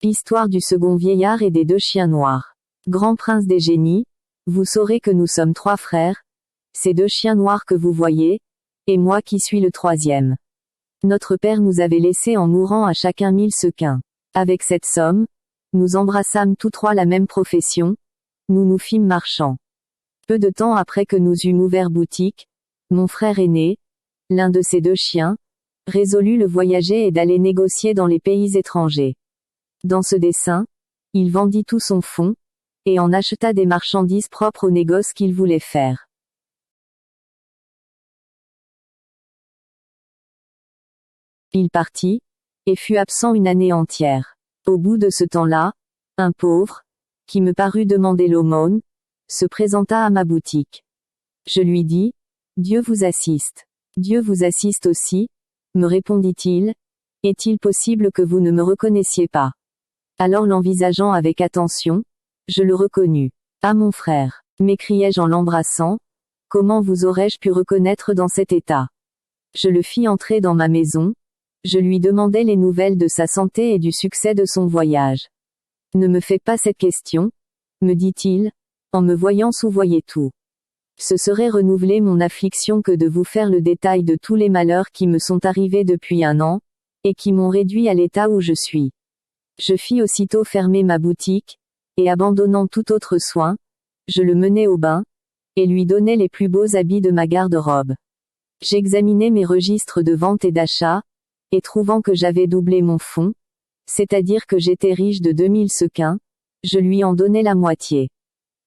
Histoire du second vieillard et des deux chiens noirs. Grand prince des génies, vous saurez que nous sommes 3 frères, ces 2 chiens noirs que vous voyez, et moi qui suis le 3e. Notre père nous avait laissé en mourant à chacun 1000 sequins. Avec cette somme, nous embrassâmes tous 3 la même profession, nous nous fîmes marchands. Peu de temps après que nous eûmes ouvert boutique, mon frère aîné, l'un de ces 2 chiens, résolut de voyager et d'aller négocier dans les pays étrangers. Dans ce dessein, il vendit tout son fonds, et en acheta des marchandises propres au négoce qu'il voulait faire. Il partit, et fut absent une année entière. Au bout de ce temps-là, un pauvre, qui me parut demander l'aumône, se présenta à ma boutique. Je lui dis, « Dieu vous assiste. » « Dieu vous assiste aussi, » me répondit-il, « est-il possible que vous ne me reconnaissiez pas ?» Alors l'envisageant avec attention, je le reconnus. « Ah mon frère, » m'écriai-je en l'embrassant, « comment vous aurais-je pu reconnaître dans cet état ?» Je le fis entrer dans ma maison, je lui demandai les nouvelles de sa santé et du succès de son voyage. « Ne me fais pas cette question, » me dit-il, en me voyant souvoyer tout. Ce serait renouveler mon affliction que de vous faire le détail de tous les malheurs qui me sont arrivés depuis 1 an, et qui m'ont réduit à l'état où je suis. Je fis aussitôt fermer ma boutique, et abandonnant tout autre soin, je le menai au bain, et lui donnai les plus beaux habits de ma garde-robe. J'examinai mes registres de vente et d'achat, et trouvant que j'avais doublé mon fonds, c'est-à-dire que j'étais riche de 2000 sequins, je lui en donnai la moitié.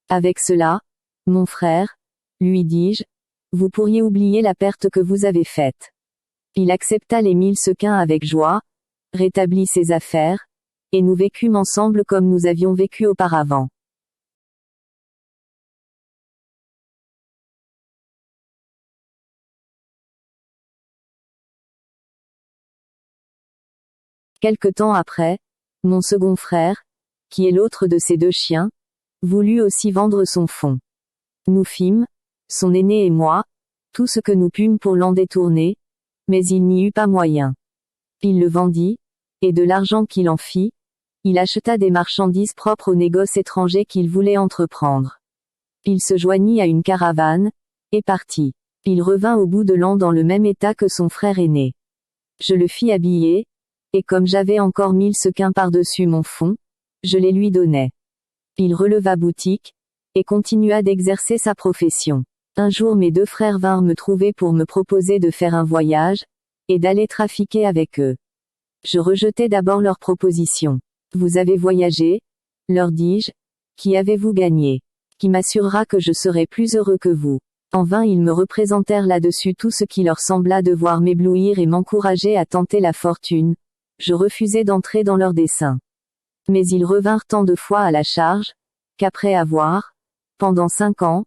Avec cela, mon frère, lui dis-je, vous pourriez oublier la perte que vous avez faite. Il accepta les 1000 sequins avec joie, rétablit ses affaires, et nous vécûmes ensemble comme nous avions vécu auparavant. Quelque temps après, mon second frère, qui est l'autre de ces 2 chiens, voulut aussi vendre son fonds. Nous fîmes, son aîné et moi, tout ce que nous pûmes pour l'en détourner, mais il n'y eut pas moyen. Il le vendit, et de l'argent qu'il en fit, il acheta des marchandises propres au négoce étranger qu'il voulait entreprendre. Il se joignit à une caravane, et partit. Il revint au bout de l'an dans le même état que son frère aîné. Je le fis habiller, et comme j'avais encore 1000 sequins par-dessus mon fonds, je les lui donnai. Il releva boutique, et continua d'exercer sa profession. Un jour mes 2 frères vinrent me trouver pour me proposer de faire un voyage, et d'aller trafiquer avec eux. Je rejetai d'abord leur proposition. Vous avez voyagé, leur dis-je, qui avez-vous gagné? Qui m'assurera que je serai plus heureux que vous? En vain ils me représentèrent là-dessus tout ce qui leur sembla devoir m'éblouir et m'encourager à tenter la fortune. Je refusai d'entrer dans leurs desseins. Mais ils revinrent tant de fois à la charge, qu'après avoir, pendant 5 ans,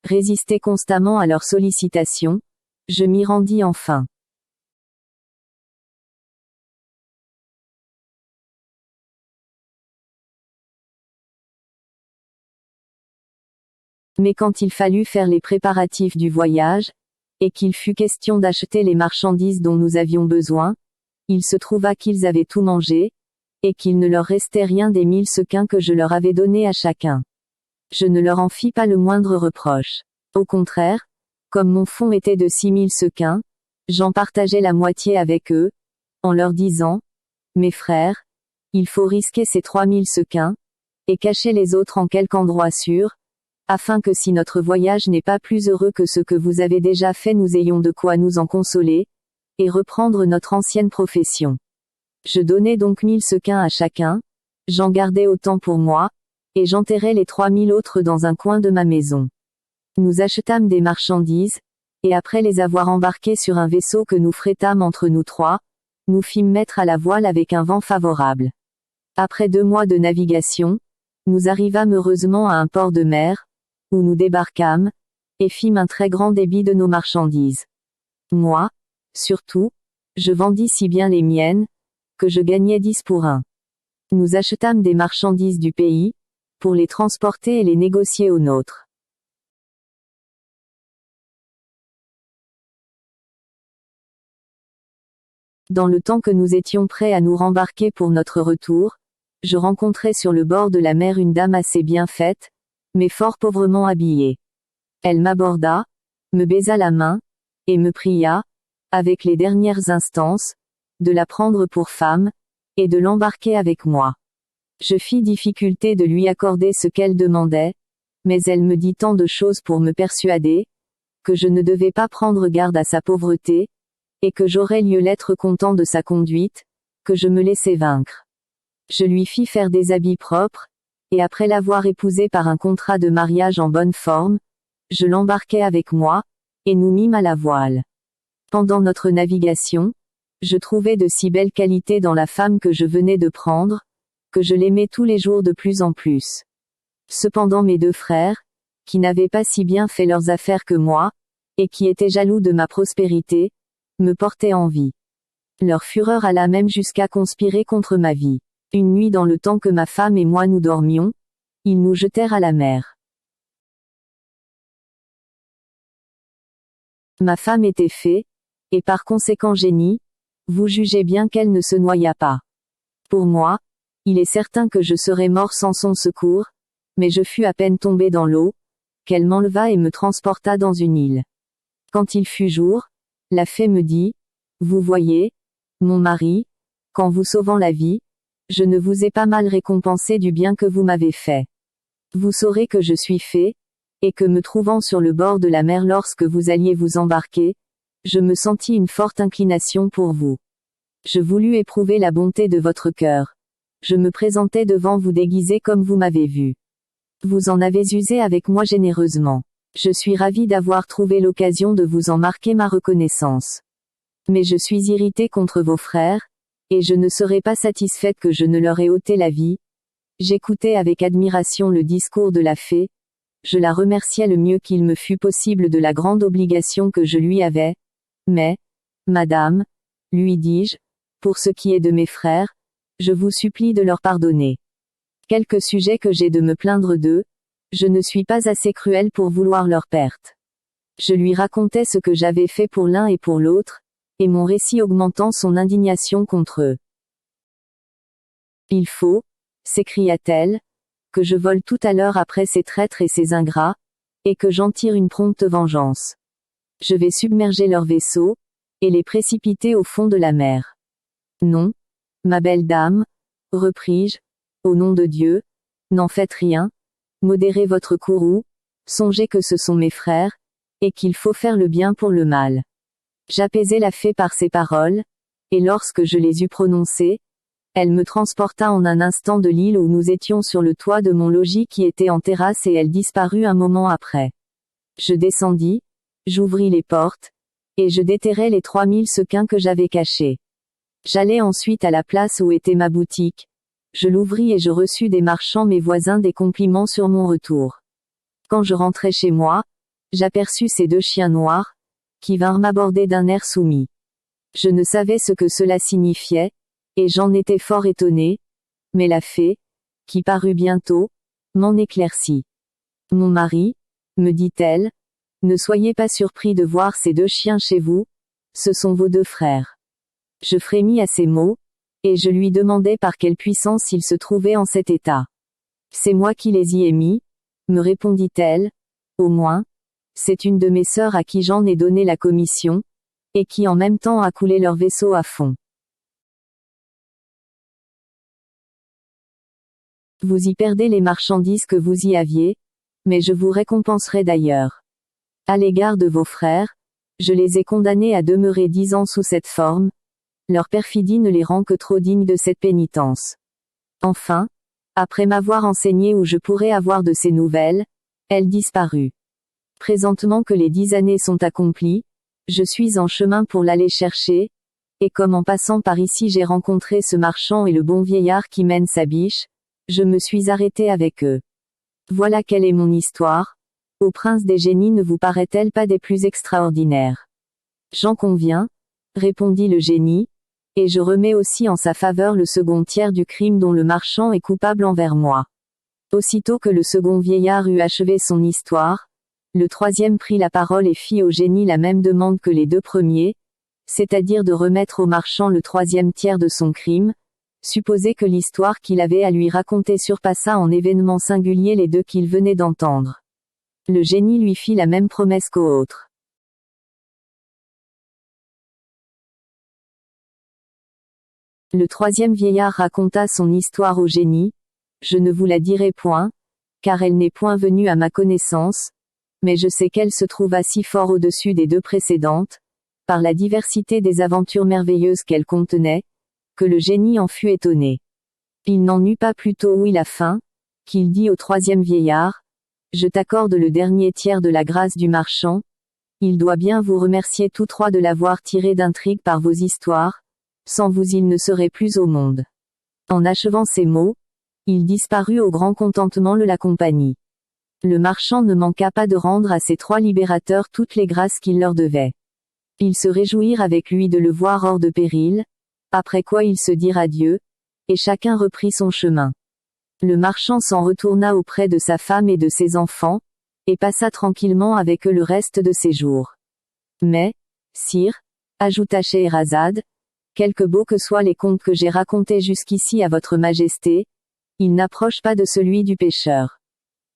résisté constamment à leurs sollicitations, je m'y rendis enfin. Mais quand il fallut faire les préparatifs du voyage, et qu'il fut question d'acheter les marchandises dont nous avions besoin, il se trouva qu'ils avaient tout mangé, et qu'il ne leur restait rien des 1000 sequins que je leur avais donnés à chacun. Je ne leur en fis pas le moindre reproche. Au contraire, comme mon fonds était de 6000 sequins, j'en partageai la moitié avec eux, en leur disant, « Mes frères, il faut risquer ces 3000 sequins, et cacher les autres en quelque endroit sûr, afin que si notre voyage n'est pas plus heureux que ce que vous avez déjà fait nous ayons de quoi nous en consoler, et reprendre notre ancienne profession. » Je donnai donc 1000 sequins à chacun, j'en gardai autant pour moi, et j'enterrai les 3000 autres dans un coin de ma maison. Nous achetâmes des marchandises, et après les avoir embarquées sur un vaisseau que nous frétâmes entre nous 3, nous fîmes mettre à la voile avec un vent favorable. Après 2 mois de navigation, nous arrivâmes heureusement à un port de mer, où nous débarquâmes, et fîmes un très grand débit de nos marchandises. Moi, surtout, je vendis si bien les miennes, que je gagnai 10 pour 1. Nous achetâmes des marchandises du pays, pour les transporter et les négocier aux nôtres. Dans le temps que nous étions prêts à nous rembarquer pour notre retour, je rencontrai sur le bord de la mer une dame assez bien faite, mais fort pauvrement habillée. Elle m'aborda, me baisa la main, et me pria, avec les dernières instances, de la prendre pour femme, et de l'embarquer avec moi. Je fis difficulté de lui accorder ce qu'elle demandait, mais elle me dit tant de choses pour me persuader, que je ne devais pas prendre garde à sa pauvreté, et que j'aurais lieu l'être content de sa conduite, que je me laissais vaincre. Je lui fis faire des habits propres, et après l'avoir épousée par un contrat de mariage en bonne forme, je l'embarquai avec moi, et nous mîmes à la voile. Pendant notre navigation, je trouvais de si belles qualités dans la femme que je venais de prendre, que je l'aimais tous les jours de plus en plus. Cependant mes 2 frères, qui n'avaient pas si bien fait leurs affaires que moi, et qui étaient jaloux de ma prospérité, me portaient envie. Leur fureur alla même jusqu'à conspirer contre ma vie. Une nuit dans le temps que ma femme et moi nous dormions, ils nous jetèrent à la mer. Ma femme était fée, et par conséquent génie, vous jugez bien qu'elle ne se noya pas. Pour moi, il est certain que je serais mort sans son secours, mais je fus à peine tombé dans l'eau, qu'elle m'enleva et me transporta dans une île. Quand il fut jour, la fée me dit, « Vous voyez, mon mari, qu'en vous sauvant la vie, je ne vous ai pas mal récompensé du bien que vous m'avez fait. Vous saurez que je suis fée, et que me trouvant sur le bord de la mer lorsque vous alliez vous embarquer, je me sentis une forte inclination pour vous. Je voulus éprouver la bonté de votre cœur. Je me présentai devant vous déguisé comme vous m'avez vu. Vous en avez usé avec moi généreusement. Je suis ravi d'avoir trouvé l'occasion de vous en marquer ma reconnaissance. Mais je suis irrité contre vos frères, et je ne serai pas satisfaite que je ne leur ai ôté la vie. » J'écoutais avec admiration le discours de la fée. Je la remerciai le mieux qu'il me fut possible de la grande obligation que je lui avais. Mais, madame, lui dis-je, pour ce qui est de mes frères, je vous supplie de leur pardonner. Quelque sujet que j'ai de me plaindre d'eux, je ne suis pas assez cruel pour vouloir leur perte. Je lui racontai ce que j'avais fait pour l'un et pour l'autre, et mon récit augmentant son indignation contre eux. Il faut, s'écria-t-elle, que je vole tout à l'heure après ces traîtres et ces ingrats, et que j'en tire une prompte vengeance. Je vais submerger leurs vaisseaux, et les précipiter au fond de la mer. Non, ma belle dame, repris-je, au nom de Dieu, n'en faites rien, modérez votre courroux, songez que ce sont mes frères, et qu'il faut faire le bien pour le mal. J'apaisai la fée par ces paroles, et lorsque je les eus prononcées, elle me transporta en un instant de l'île où nous étions sur le toit de mon logis qui était en terrasse et elle disparut un moment après. Je descendis, j'ouvris les portes, et je déterrai les 3000 sequins que j'avais cachés. J'allai ensuite à la place où était ma boutique. Je l'ouvris et je reçus des marchands mes voisins des compliments sur mon retour. Quand je rentrai chez moi, j'aperçus ces 2 chiens noirs, qui vinrent m'aborder d'un air soumis. Je ne savais ce que cela signifiait, et j'en étais fort étonné, mais la fée, qui parut bientôt, m'en éclaircit. Mon mari, me dit-elle, ne soyez pas surpris de voir ces 2 chiens chez vous, ce sont vos 2 frères. Je frémis à ces mots, et je lui demandai par quelle puissance ils se trouvaient en cet état. C'est moi qui les y ai mis, me répondit-elle, au moins, c'est une de mes sœurs à qui j'en ai donné la commission, et qui en même temps a coulé leur vaisseau à fond. Vous y perdez les marchandises que vous y aviez, mais je vous récompenserai d'ailleurs. À l'égard de vos frères, je les ai condamnés à demeurer 10 ans sous cette forme, leur perfidie ne les rend que trop dignes de cette pénitence. Enfin, après m'avoir enseigné où je pourrais avoir de ces nouvelles, elle disparut. Présentement que les 10 années sont accomplies, je suis en chemin pour l'aller chercher, et comme en passant par ici j'ai rencontré ce marchand et le bon vieillard qui mène sa biche, je me suis arrêté avec eux. Voilà quelle est mon histoire. Ô prince des génies, ne vous paraît-elle pas des plus extraordinaires? J'en conviens, répondit le génie, et je remets aussi en sa faveur le second tiers du crime dont le marchand est coupable envers moi. Aussitôt que le second vieillard eut achevé son histoire, le troisième prit la parole et fit au génie la même demande que les 2 premiers, c'est-à-dire de remettre au marchand le 3e tiers de son crime, supposez que l'histoire qu'il avait à lui raconter surpassa en événements singuliers les deux qu'il venait d'entendre. Le génie lui fit la même promesse qu'aux autres. Le troisième vieillard raconta son histoire au génie. Je ne vous la dirai point, car elle n'est point venue à ma connaissance, mais je sais qu'elle se trouva si fort au-dessus des deux précédentes, par la diversité des aventures merveilleuses qu'elle contenait, que le génie en fut étonné. Il n'en eut pas plus tôt ouï la fin, qu'il dit au troisième vieillard, je t'accorde le dernier tiers de la grâce du marchand, il doit bien vous remercier tous trois de l'avoir tiré d'intrigue par vos histoires, sans vous il ne serait plus au monde. En achevant ces mots, il disparut au grand contentement de la compagnie. Le marchand ne manqua pas de rendre à ces trois libérateurs toutes les grâces qu'il leur devait. Ils se réjouirent avec lui de le voir hors de péril, après quoi ils se dirent adieu, et chacun reprit son chemin. Le marchand s'en retourna auprès de sa femme et de ses enfants, et passa tranquillement avec eux le reste de ses jours. Mais, sire, ajouta Scheherazade, quelque beaux que soient les contes que j'ai racontés jusqu'ici à votre majesté, ils n'approchent pas de celui du pêcheur.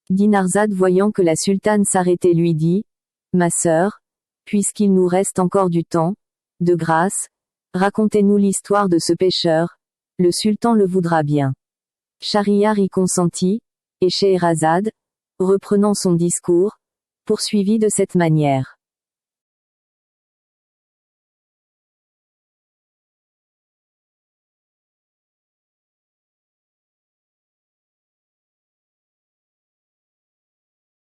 Dinarzade voyant que la sultane s'arrêtait lui dit, ma sœur, puisqu'il nous reste encore du temps, de grâce, racontez-nous l'histoire de ce pêcheur, le sultan le voudra bien. Schahriar y consentit, et Scheherazade, reprenant son discours, poursuivit de cette manière.